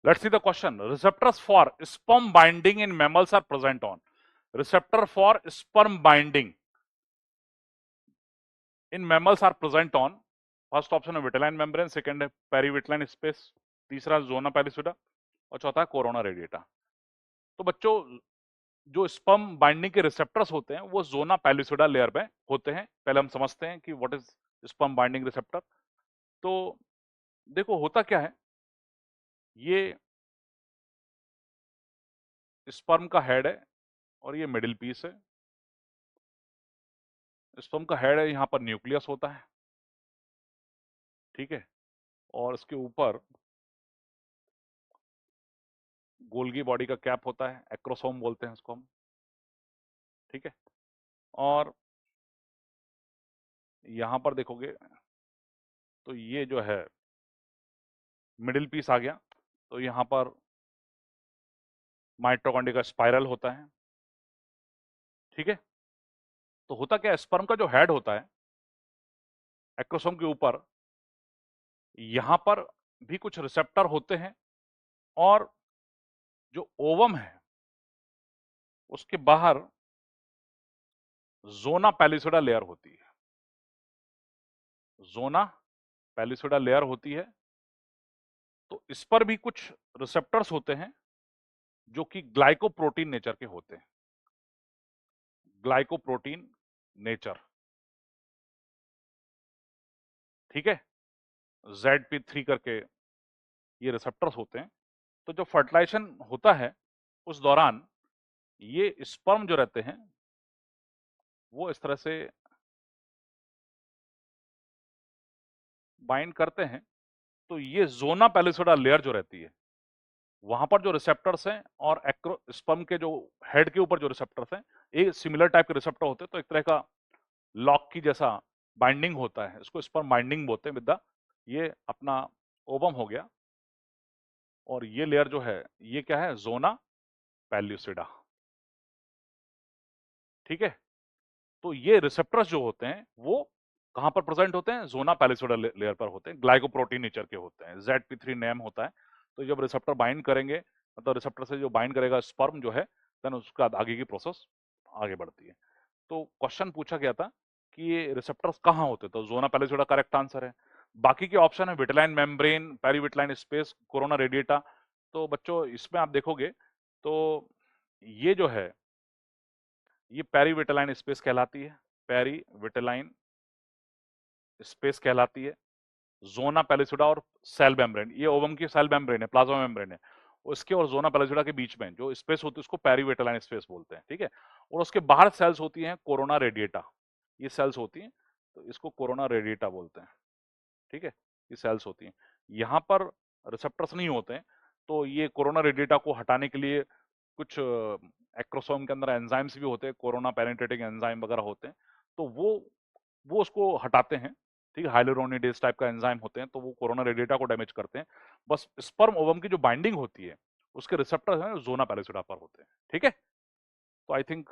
Let's see the question. Receptors for sperm binding in mammals are present on. Receptor for sperm binding in mammals are present on. First option है vitelline membrane, second है पेरीविटेलाइन space, तीसरा जोना पेलिसुडा और चौथा है corona radiata. तो बच्चों जो sperm binding के रिसेप्टर्स होते हैं वो जोना पेलिसुडा लेयर में होते हैं। पहले हम समझते हैं कि what is sperm binding receptor. तो देखो होता क्या है, ये स्पर्म का हेड है और ये मिडिल पीस है। स्पर्म का हेड है, यहाँ पर न्यूक्लियस होता है, ठीक है, और इसके ऊपर गोल्गी बॉडी का कैप होता है, एक्रोसोम बोलते हैं इसको हम, ठीक है। और यहां पर देखोगे तो ये जो है मिडिल पीस आ गया, तो यहां पर माइटोकॉन्ड्रिया का स्पाइरल होता है, ठीक है। तो होता क्या है, स्पर्म का जो हेड होता है एक्रोसोम के ऊपर, यहां पर भी कुछ रिसेप्टर होते हैं और जो ओवम है उसके बाहर जोना पेलिसुडा लेयर होती है। जोना पेलिसुडा लेयर होती है, तो इस पर भी कुछ रिसेप्टर्स होते हैं जो कि ग्लाइकोप्रोटीन नेचर के होते हैं। ग्लाइकोप्रोटीन नेचर, ठीक है, ZP3 करके ये रिसेप्टर्स होते हैं। तो जब फर्टिलाइजेशन होता है उस दौरान ये स्पर्म जो रहते हैं वो इस तरह से बाइंड करते हैं। तो ये जोना पेलिसुडा लेयर जो रहती है वहां पर जो रिसेप्टर्स हैं और स्पर्म के जो हेड के ऊपर जो रिसेप्टर्स हैं ये सिमिलर टाइप के रिसेप्टर होते हैं, तो एक तरह का लॉक की जैसा बाइंडिंग होता है, इसको स्पर्म बाइंडिंग बोलते हैं विद्या। ये अपना ओवम हो गया और ये लेयर जो है ये क्या है, जोना पेल्यूसिडा, ठीक है। तो ये रिसेप्टर्स जो होते हैं वो कहां पर प्रेजेंट होते हैं, जोना पेलिसुडा लेयर पर होते हैं, ग्लाइकोप्रोटीन नेचर के होते हैं, ZP3 नेम होता है। तो जब रिसेप्टर बाइंड करेंगे, मतलब रिसेप्टर से जो बाइंड करेगा स्पर्म जो है, देन उसका आगे की प्रोसेस आगे बढ़ती है। तो क्वेश्चन पूछा गया था कि ये रिसेप्टर्स कहाँ होते हैं, तो जोना पेलिसुडा करेक्ट आंसर है। बाकी के ऑप्शन है vitelline membrane, perivitelline space, corona radiata. तो बच्चों इसमें आप देखोगे तो ये जो है ये पेरीविटेलाइन स्पेस कहलाती है, पेरीविटेलाइन स्पेस कहलाती है। जोना पेलिसुडा और सेल मेम्ब्रेन, ये ओवम की सेल मेम्ब्रेन है, प्लाज्मा मेम्ब्रेन है, उसके और जोना पेलिसुडा के बीच में जो स्पेस होती है उसको पेरीविटेलाइन स्पेस बोलते हैं, ठीक है। और उसके बाहर सेल्स होती हैं कोरोना रेडिएटा, ये सेल्स होती हैं, तो इसको कोरोना रेडिएटा बोलते हैं, ठीक है। ये सेल्स होती हैं, यहाँ पर रिसेप्टर्स नहीं होते हैं। तो ये कोरोना रेडिएटा को हटाने के लिए कुछ एक्रोसोम के अंदर एंजाइम्स भी होते हैं, कोरोना पेनिट्रेटिंग एंजाइम वगैरह होते हैं, तो वो उसको हटाते हैं, ठीक है। हाइलुरोनिडेज टाइप का एंजाइम होते हैं, तो वो कोरोना रेडिएटा को डैमेज करते हैं। बस स्पर्म ओवम की जो बाइंडिंग होती है उसके रिसेप्टर्स हैं जोना पेलिसुडा पर होते हैं, ठीक है। तो आई थिंक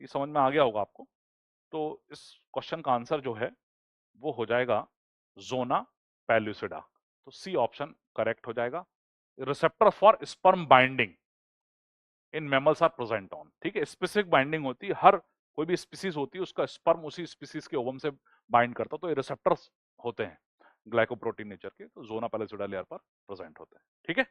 ये समझ में आ गया होगा आपको। तो इस क्वेश्चन का आंसर जो है वो हो जाएगा जोना पेलिसुडा। तो सी ऑप्शन करेक्ट हो जाएगा। Receptor for sperm binding in mammals are present on, ठीक है। स्पेसिफिक बाइंडिंग होती है, हर कोई भी स्पीसीज होती है उसका स्पर्म उसी स्पीसीज के ओवम से बाइंड करता है, तो ये रिसेप्टर्स होते हैं ग्लाइकोप्रोटीन नेचर के, तो जोना पेलिसुडा लेयर पर प्रेजेंट होते हैं, ठीक है।